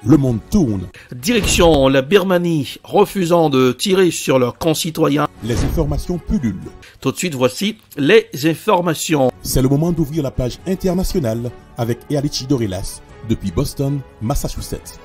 le monde tourne. Direction la Birmanie, refusant de tirer sur leurs concitoyens. Les informations pullulent. Tout de suite, voici les informations. C'est le moment d'ouvrir la page internationale avec Erlich Dorelas depuis Boston, Massachusetts.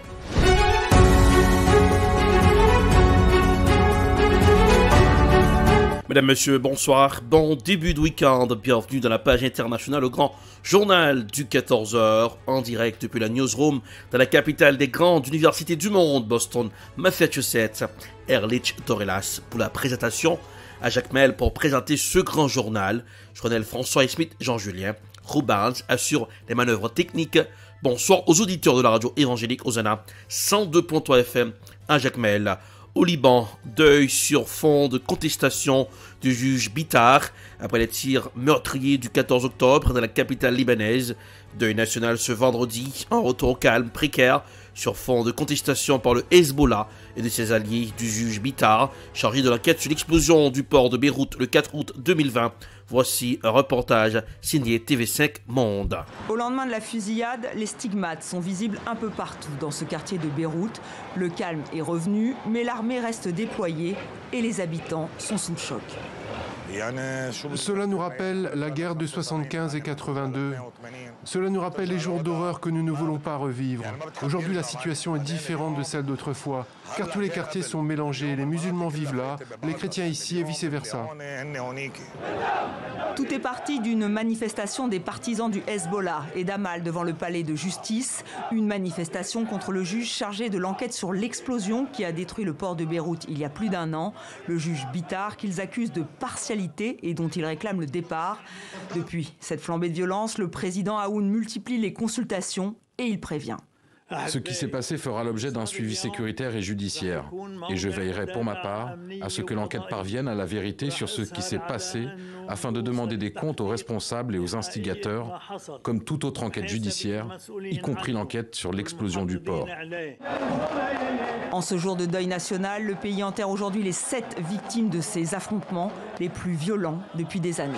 Mesdames, Messieurs, bonsoir, bon début de week-end, bienvenue dans la page internationale au grand journal du 14h, en direct depuis la newsroom dans la capitale des grandes universités du monde, Boston, Massachusetts. Erlich Dorelas pour la présentation, à Jacques Mel pour présenter ce grand journal. Je connais François Smith, Jean-Julien, Rubans assure les manœuvres techniques. Bonsoir aux auditeurs de la radio évangélique Hosanna 102.3 FM à Jacques Mel. Au Liban, deuil sur fond de contestation du juge Bitar après les tirs meurtriers du 14 octobre dans la capitale libanaise. Deuil national ce vendredi, en retour au calme précaire sur fond de contestation par le Hezbollah et de ses alliés du juge Bitar, chargé de l'enquête sur l'explosion du port de Beyrouth le 4 août 2020. Voici un reportage signé TV5 Monde. Au lendemain de la fusillade, les stigmates sont visibles un peu partout dans ce quartier de Beyrouth. Le calme est revenu, mais l'armée reste déployée et les habitants sont sous le choc. Cela nous rappelle la guerre de 75 et 82. Cela nous rappelle les jours d'horreur que nous ne voulons pas revivre. Aujourd'hui, la situation est différente de celle d'autrefois, car tous les quartiers sont mélangés. Les musulmans vivent là, les chrétiens ici et vice-versa. Tout est parti d'une manifestation des partisans du Hezbollah et d'Amal devant le palais de justice. Une manifestation contre le juge chargé de l'enquête sur l'explosion qui a détruit le port de Beyrouth il y a plus d'un an. Le juge Bitar qu'ils accusent de partialité et dont ils réclament le départ. Depuis cette flambée de violence, le président Aoun multiplie les consultations et il prévient. Ce qui s'est passé fera l'objet d'un suivi sécuritaire et judiciaire. Et je veillerai pour ma part à ce que l'enquête parvienne à la vérité sur ce qui s'est passé afin de demander des comptes aux responsables et aux instigateurs, comme toute autre enquête judiciaire, y compris l'enquête sur l'explosion du port. En ce jour de deuil national, le pays enterre aujourd'hui les 7 victimes de ces affrontements les plus violents depuis des années.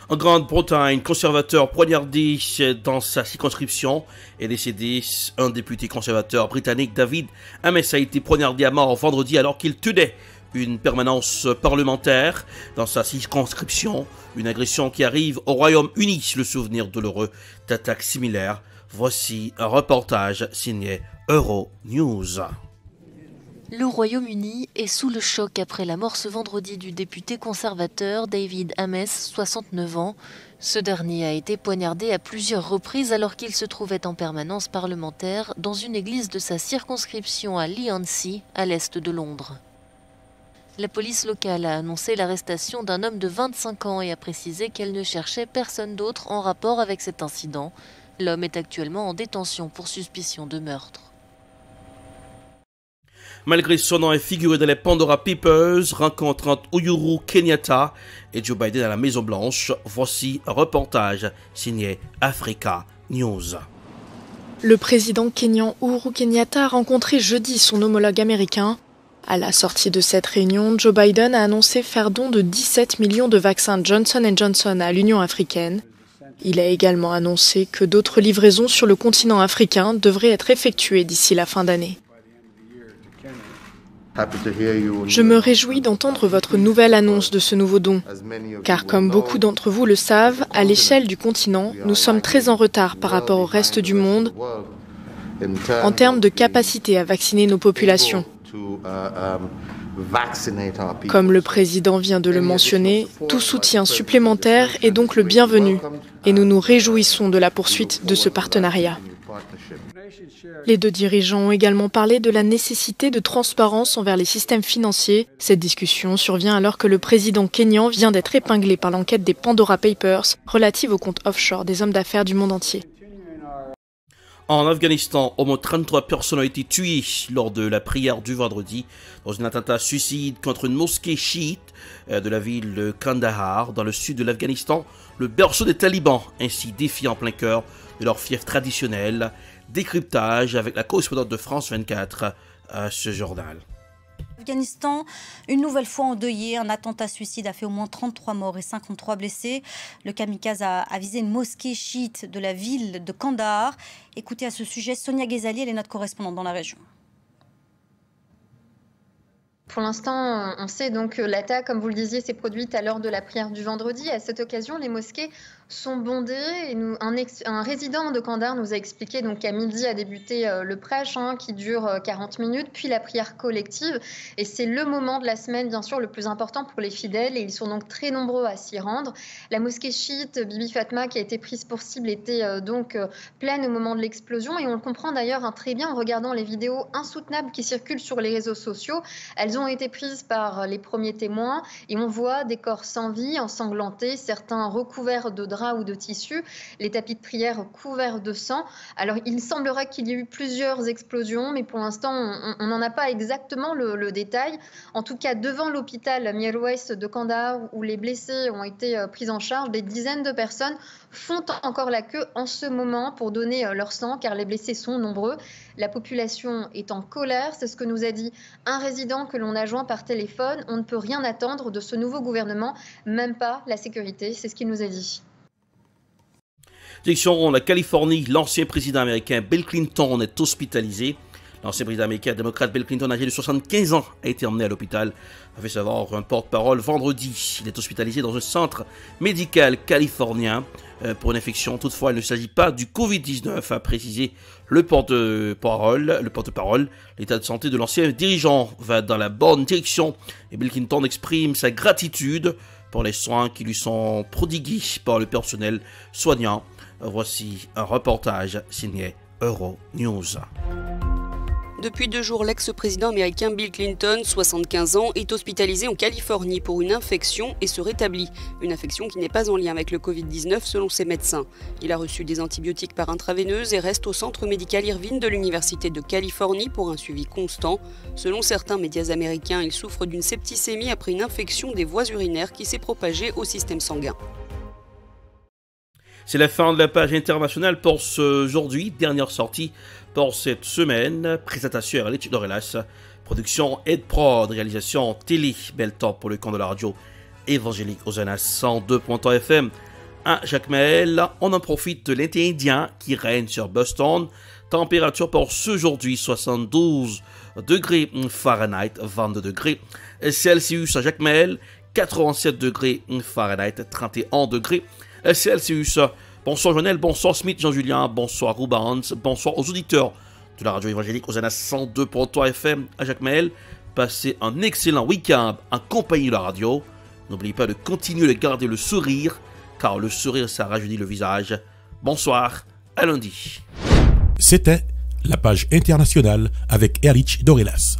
En Grande-Bretagne, conservateur poignardé dans sa circonscription est décédé. Un député conservateur britannique, David Ames, a été poignardé à mort vendredi alors qu'il tenait une permanence parlementaire dans sa circonscription. Une agression qui arrive au Royaume-Uni, le souvenir douloureux d'attaques similaires. Voici un reportage signé Euronews. Le Royaume-Uni est sous le choc après la mort ce vendredi du député conservateur David Ames, 69 ans. Ce dernier a été poignardé à plusieurs reprises alors qu'il se trouvait en permanence parlementaire dans une église de sa circonscription à Leigh-on-Sea, à l'est de Londres. La police locale a annoncé l'arrestation d'un homme de 25 ans et a précisé qu'elle ne cherchait personne d'autre en rapport avec cet incident. L'homme est actuellement en détention pour suspicion de meurtre. Malgré son nom est figuré dans les Pandora Papers, rencontre entre Uhuru Kenyatta et Joe Biden à la Maison Blanche. Voici un reportage signé Africa News. Le président kényan Uhuru Kenyatta a rencontré jeudi son homologue américain. À la sortie de cette réunion, Joe Biden a annoncé faire don de 17 millions de vaccins Johnson & Johnson à l'Union africaine. Il a également annoncé que d'autres livraisons sur le continent africain devraient être effectuées d'ici la fin d'année. Je me réjouis d'entendre votre nouvelle annonce de ce nouveau don, car comme beaucoup d'entre vous le savent, à l'échelle du continent, nous sommes très en retard par rapport au reste du monde en termes de capacité à vacciner nos populations. Comme le président vient de le mentionner, tout soutien supplémentaire est donc le bienvenu et nous nous réjouissons de la poursuite de ce partenariat. Les deux dirigeants ont également parlé de la nécessité de transparence envers les systèmes financiers. Cette discussion survient alors que le président kényan vient d'être épinglé par l'enquête des Pandora Papers relative aux comptes offshore des hommes d'affaires du monde entier. En Afghanistan, au moins 33 personnes ont été tuées lors de la prière du vendredi dans un attentat suicide contre une mosquée chiite de la ville de Kandahar, dans le sud de l'Afghanistan, le berceau des talibans, ainsi défiés en plein cœur de leur fief traditionnel. Décryptage avec la correspondante de France 24 à ce journal. Afghanistan, une nouvelle fois endeuillé, un attentat suicide a fait au moins 33 morts et 53 blessés. Le kamikaze a visé une mosquée chiite de la ville de Kandahar. Écoutez à ce sujet Sonia Ghezali, elle est notre correspondante dans la région. Pour l'instant, on sait donc que l'attaque, comme vous le disiez, s'est produite à l'heure de la prière du vendredi. À cette occasion, les mosquées sont bondées. Et un résident de Kandahar nous a expliqué qu'à midi a débuté le prêche qui dure 40 minutes, puis la prière collective. Et c'est le moment de la semaine, bien sûr, le plus important pour les fidèles. Et ils sont donc très nombreux à s'y rendre. La mosquée chiite Bibi Fatma, qui a été prise pour cible, était donc pleine au moment de l'explosion. Et on le comprend d'ailleurs très bien en regardant les vidéos insoutenables qui circulent sur les réseaux sociaux. Elles ont été prises par les premiers témoins et on voit des corps sans vie, ensanglantés, certains recouverts de draps ou de tissus, les tapis de prière couverts de sang. Alors il semblerait qu'il y ait eu plusieurs explosions, mais pour l'instant on n'en a pas exactement le détail. En tout cas, devant l'hôpital Mir-Wais de Kandahar, où les blessés ont été pris en charge, des dizaines de personnes font encore la queue en ce moment pour donner leur sang, car les blessés sont nombreux. La population est en colère, c'est ce que nous a dit un résident que l'on a joint par téléphone. On ne peut rien attendre de ce nouveau gouvernement, même pas la sécurité, c'est ce qu'il nous a dit. Direction la Californie, l'ancien président américain Bill Clinton est hospitalisé. L'ancien président américain démocrate Bill Clinton, âgé de 75 ans, a été emmené à l'hôpital, a fait savoir un porte-parole vendredi. Il est hospitalisé dans un centre médical californien pour une infection. Toutefois, il ne s'agit pas du Covid-19, a précisé le porte-parole. L'état de santé de l'ancien dirigeant va dans la bonne direction et Bill Clinton exprime sa gratitude pour les soins qui lui sont prodigués par le personnel soignant. Voici un reportage signé Euronews. Depuis 2 jours, l'ex-président américain Bill Clinton, 75 ans, est hospitalisé en Californie pour une infection et se rétablit. Une infection qui n'est pas en lien avec le Covid-19 selon ses médecins. Il a reçu des antibiotiques par intraveineuse et reste au centre médical Irvine de l'Université de Californie pour un suivi constant. Selon certains médias américains, il souffre d'une septicémie après une infection des voies urinaires qui s'est propagée au système sanguin. C'est la fin de la page internationale pour aujourd'hui. Dernière sortie pour cette semaine. Présentation Erlich Dorelas. Production Ed Prod. Réalisation Télé Beltop pour le camp de la radio évangélique Hosanna 102.3 FM à Jacmel. On en profite de l'été indien qui règne sur Boston. Température pour ce aujourd'hui 72 degrés Fahrenheit, 22 degrés Celsius à Jacmel, 87 degrés Fahrenheit, 31 degrés Celsius. Bonsoir Jonel, bonsoir Smith, Jean-Julien, bonsoir Rubans, bonsoir aux auditeurs de la radio évangélique Hosanna 102.3 FM à Jacmel. Passez un excellent week-end en compagnie de la radio. N'oubliez pas de continuer de garder le sourire, car le sourire ça rajeunit le visage. Bonsoir, à lundi. C'était la page internationale avec Erlich Dorelas.